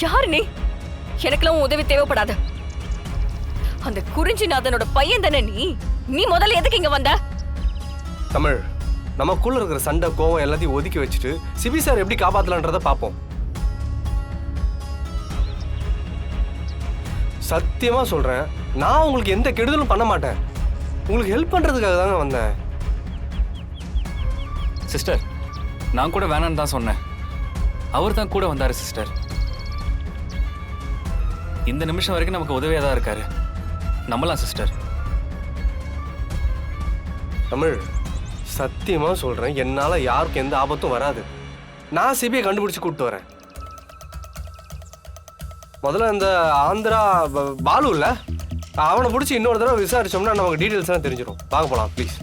யாரு நீ? எனக்கெல்லாம் உதவி தேவைப்படாது. அந்த குறிஞ்சிநாதனோட பையன் தானே நீ? நீ முதல்ல எதுக்கு இங்க வந்த? தமிழ், நமக்குள்ள இருக்கிற சண்டை கோவம் எல்லாத்தையும் ஒதுக்கி வச்சுட்டு சிபி சார் எப்படி காப்பாத்தலான்றத பாப்போம். சத்தியமா சொல்றேன், நான் உங்களுக்கு எந்த கெடுதலும் பண்ண மாட்டேன். உங்களுக்கு ஹெல்ப் பண்றதுக்காக தாங்க வந்தேன். சிஸ்டர், நான் கூட வேணான்னு தான் சொன்னேன். அவர் தான் கூட வந்தாரு சிஸ்டர். இந்த நிமிஷம் வரைக்கும் நமக்கு உதவியா தான் இருக்காரு. நம்பலாம் சிஸ்டர். தமிழ், சத்தியமா சொல்றேன், என்னால யாருக்கும் எந்த ஆபத்தும் வராது. நான் சிபியை கண்டுபிடிச்சு கூப்பிட்டு வரேன். முதல்ல இந்த ஆந்திரா பாலு இல்ல, அவனை பிடிச்சி இன்னொரு தடவை விசாரிச்சோம்னா நமக்கு டீடைல்ஸ் எல்லாம் தெரிஞ்சிடும். வாங்க போலாம் ப்ளீஸ்.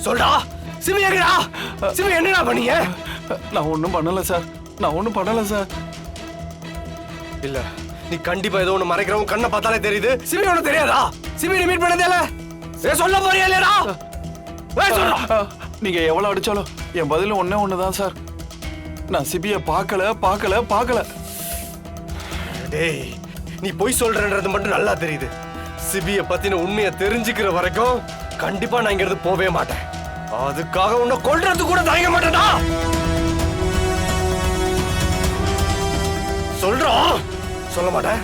சொல்டா, சிமி எங்கடா? சிமி என்னடா பண்ணீங்க? நான் ஒன்றும் பண்ணல சார். நான் ஒன்றும் பண்ணல சார். இல்ல, நீ கண்டிப்பா ஏதோ ஒண்ணு மறைக்கிறவன் கண்ணை பார்த்தாலே தெரியுது. சிமி ஒண்ணு தெரியாதா? சிமி மீட் பண்ணதே இல்ல. சொல்ல போறியா இல்லடா? நீங்க எவ்வளவு அடிச்சாலும் என் பதில் ஒண்ணுதான் சார். நான் சிபியை பார்க்கல. டேய், நீ பொய் சொல்றன்றது மட்டும் நல்லா தெரியுது. சிபியை பத்தின உண்மையை தெரிஞ்சுக்கிற வரைக்கும் கண்டிப்பா நான் இங்க இருந்து போவே மாட்டேன். அதுக்காக உன்னை கொல்றது கூட தயங்க மாட்டேன்டா. சொல்றோம், சொல்ல மாட்டேன்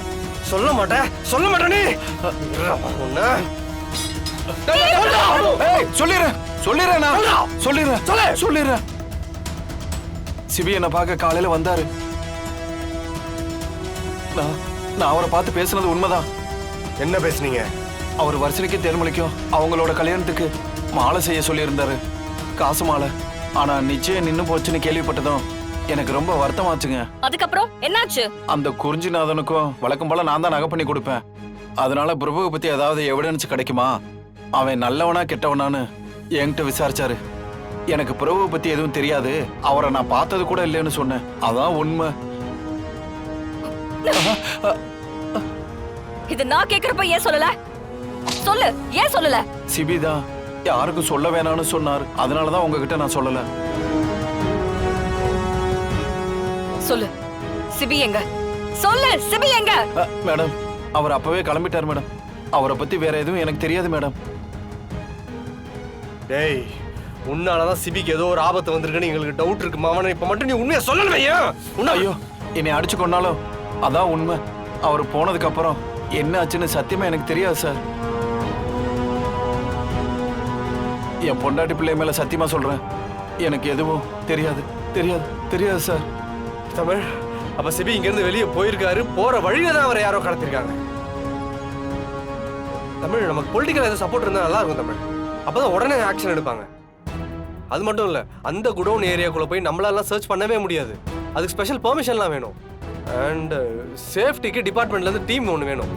நீ. சொல்லிடுறேன். சிபி என்ன பார்க்க காலையில வந்தாரு. நான் அவரை பார்த்து பேசுனது உண்மைதான். என்ன பேசுனீங்க? அவர் வருஷனைக்கு தேர்மலைக்கும் அவங்களோட கல்யாணத்துக்கு மாலை செய்ய சொல்லியிருந்தாரு. காசு மாலை. ஆனா நிச்சயம் நின்னு போச்சுன்னு கேள்விப்பட்டதும் எனக்கு ரொம்ப வருத்தமாச்சுங்க. அதுக்கப்புறம் என்னாச்சு? அந்த குறிஞ்சிநாதனுக்கும் வழக்கம் போல நான் தான் நகை பண்ணி கொடுப்பேன். அதனால பிரபுவை பத்தி ஏதாவது எவிடன்ஸ் கிடைக்குமா, அவன் நல்லவனா கெட்டவனான்னு என்கிட்ட விசாரிச்சாரு. எனக்கு பிரபுவை பத்தி எதுவும் தெரியாது, அவரை நான் பார்த்தது கூட இல்லைன்னு சொன்னேன். அதான் உண்மை. இது நான் கேக்குறப்ப ஏன் சொல்லல? சொல்லு, ஏன் சொல்லல? சிபி தான் யாருக்கும் சொல்ல வேணாம்னு சொன்னார். அதனாலதான் உங்ககிட்ட நான் சொல்லல. சொல்லு, சிபி எங்க? சொல்லு, சிபி எங்க? மேடம், அவர் அப்பவே கிளம்பிட்டார் மேடம். அவரை பத்தி வேற எதுவும் எனக்கு தெரியாது மேடம். டேய், உன்னாலதான் சிபிக்கு ஏதோ ஒரு ஆபத்து வந்திருக்குன்னு எங்களுக்கு டவுட் இருக்கு மாமன். இப்ப மட்டும் நீ உண்மையை சொல்லலையா? ஐயோ, என்னை அடிச்சு கொண்டாலும் அதான் உண்மை. அவர் போனதுக்கு அப்புறம் என்ன ஆச்சுன்னு சத்தியமா எனக்கு தெரியாது சார். என் பொண்டாட்டி பிள்ளை மேல சத்தியமா சொல்றேன், எனக்கு எதுவும் தெரியாது சார். தமிழ், அப்ப சிபி இங்க இருந்து வெளியே போயிருக்காரு. போற வழியில தான் அவரை யாரோ கடத்திருக்காங்க. தமிழ், நமக்கு பொலிட்டிக்கல் ஏதாவது சப்போர்ட் இருந்தா நல்லா இருக்கும் தமிழ். அப்பதான் உடனே ஆக்ஷன் எடுப்பாங்க. அது மட்டும் இல்ல, அந்த குடோன் ஏரியாக்குள்ள போய் நம்மளால சர்ச் பண்ணவே முடியாது. அதுக்கு ஸ்பெஷல் பெர்மிஷன்லாம் வேணும். அண்ட் சேஃப்டிக்கு டிபார்ட்மெண்ட்ல இருந்து டீம் ஒன்று வேணும்.